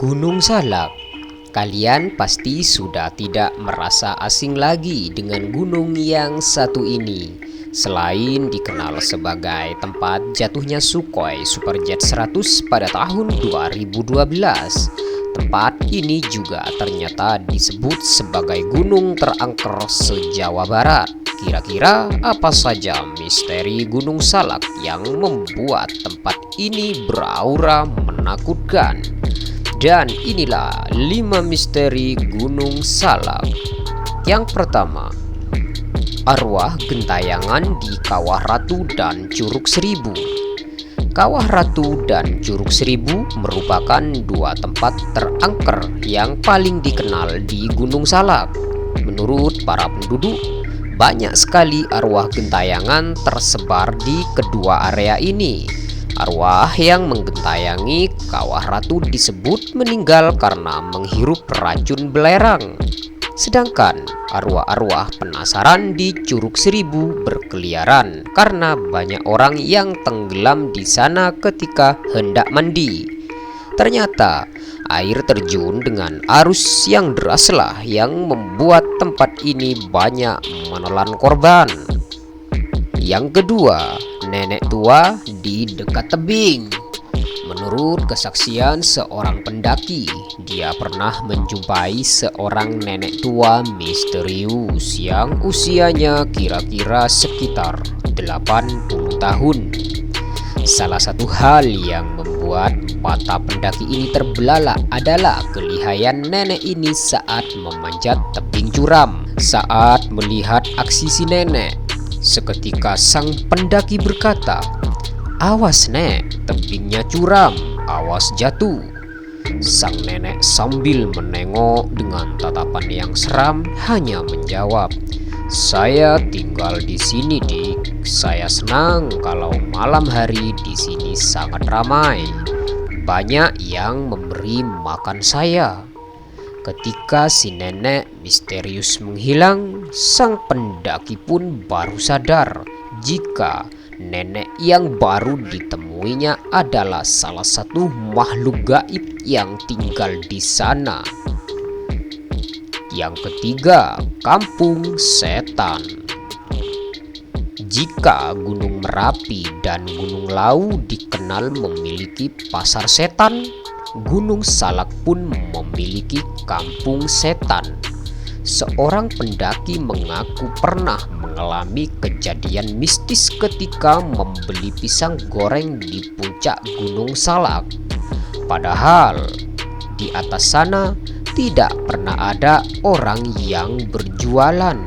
Gunung Salak. Kalian pasti sudah tidak merasa asing lagi dengan gunung yang satu ini. Selain dikenal sebagai tempat jatuhnya Sukhoi Superjet 100 pada tahun 2012, tempat ini juga ternyata disebut sebagai gunung terangker se-Jawa Barat. Kira-kira apa saja misteri Gunung Salak yang membuat tempat ini beraura menakutkan? Dan inilah 5 misteri Gunung Salak. Yang pertama, arwah gentayangan di Kawah Ratu dan Curug Seribu. Kawah Ratu dan Curug Seribu merupakan dua tempat terangker yang paling dikenal di Gunung Salak. Menurut para penduduk, banyak sekali arwah gentayangan tersebar di kedua area ini. Arwah yang menggentayangi Kawah Ratu disebut meninggal karena menghirup racun belerang. Sedangkan arwah-arwah penasaran di Curug Seribu berkeliaran karena banyak orang yang tenggelam di sana ketika hendak mandi. Ternyata air terjun dengan arus yang deraslah yang membuat tempat ini banyak menelan korban. Yang kedua, nenek tua di dekat tebing. Menurut kesaksian seorang pendaki, dia pernah menjumpai seorang nenek tua misterius yang usianya kira-kira sekitar 80 tahun. Salah satu hal yang membuat mata pendaki ini terbelalak adalah kelihayan nenek ini saat memanjat tebing curam. Saat melihat aksi si nenek, seketika sang pendaki berkata, "Awas nek, tebingnya curam, awas jatuh." Sang nenek sambil menengok dengan tatapan yang seram hanya menjawab, "Saya tinggal di sini, Dik. Saya senang kalau malam hari di sini sangat ramai. Banyak yang memberi makan saya." Ketika si nenek misterius menghilang, sang pendaki pun baru sadar jika nenek yang baru ditemuinya adalah salah satu makhluk gaib yang tinggal di sana. Yang ketiga, kampung setan. Jika Gunung Merapi dan Gunung Lawu dikenal memiliki pasar setan, Gunung Salak pun memiliki kampung setan. Seorang pendaki mengaku pernah mengalami kejadian mistis ketika membeli pisang goreng di puncak Gunung Salak. Padahal di atas sana tidak pernah ada orang yang berjualan.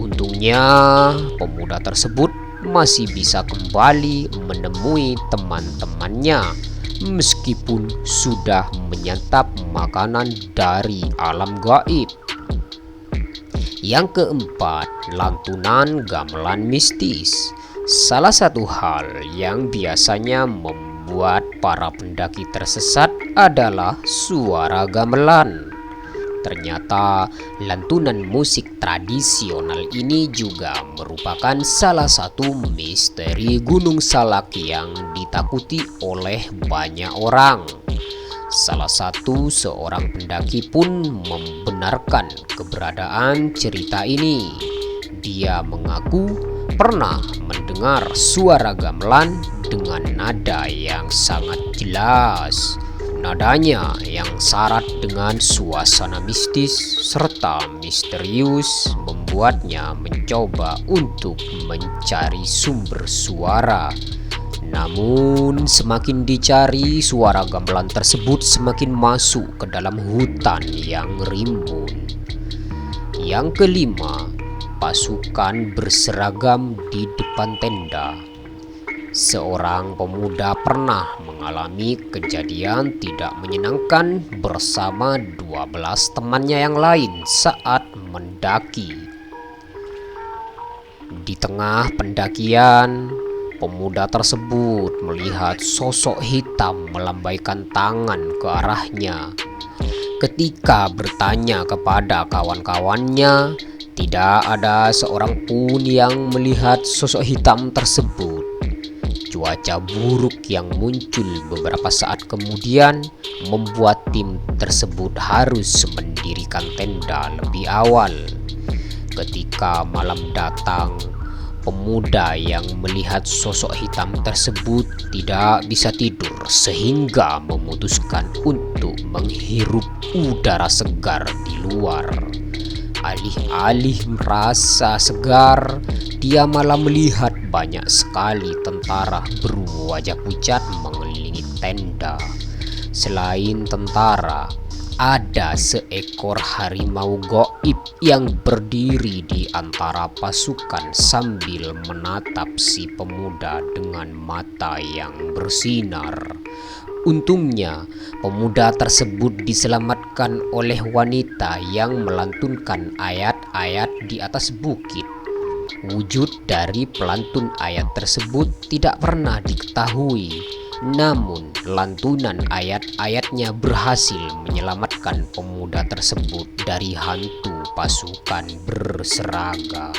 Untungnya pemuda tersebut masih bisa kembali menemui teman-temannya meskipun sudah menyantap makanan dari alam gaib. Yang keempat, lantunan gamelan mistis. Salah satu hal yang biasanya membuat para pendaki tersesat adalah suara gamelan. Ternyata lantunan musik tradisional ini juga merupakan salah satu misteri Gunung Salak yang ditakuti oleh banyak orang. Salah satu seorang pendaki pun membenarkan keberadaan cerita ini. Dia mengaku pernah mendengar suara gamelan dengan nada yang sangat jelas. Nadanya yang syarat dengan suasana mistis serta misterius membuatnya mencoba untuk mencari sumber suara. Namun semakin dicari, suara gamelan tersebut semakin masuk ke dalam hutan yang rimbun. Yang kelima, pasukan berseragam di depan tenda. Seorang pemuda pernah mengalami kejadian tidak menyenangkan bersama 12 temannya yang lain saat mendaki. Di tengah pendakian, pemuda tersebut melihat sosok hitam melambaikan tangan ke arahnya. Ketika bertanya kepada kawan-kawannya, tidak ada seorang pun yang melihat sosok hitam tersebut. Cuaca buruk yang muncul beberapa saat kemudian membuat tim tersebut harus mendirikan tenda lebih awal. Ketika malam datang, pemuda yang melihat sosok hitam tersebut tidak bisa tidur sehingga memutuskan untuk menghirup udara segar di luar. Alih-alih merasa segar, dia malah melihat banyak sekali tentara berwajah pucat mengelilingi tenda. Selain tentara, ada seekor harimau gaib yang berdiri di antara pasukan sambil menatap si pemuda dengan mata yang bersinar. Untungnya, pemuda tersebut diselamatkan oleh wanita yang melantunkan ayat-ayat di atas bukit. Wujud dari pelantun ayat tersebut tidak pernah diketahui, namun lantunan ayat-ayatnya berhasil menyelamatkan pemuda tersebut dari hantu pasukan berseragam.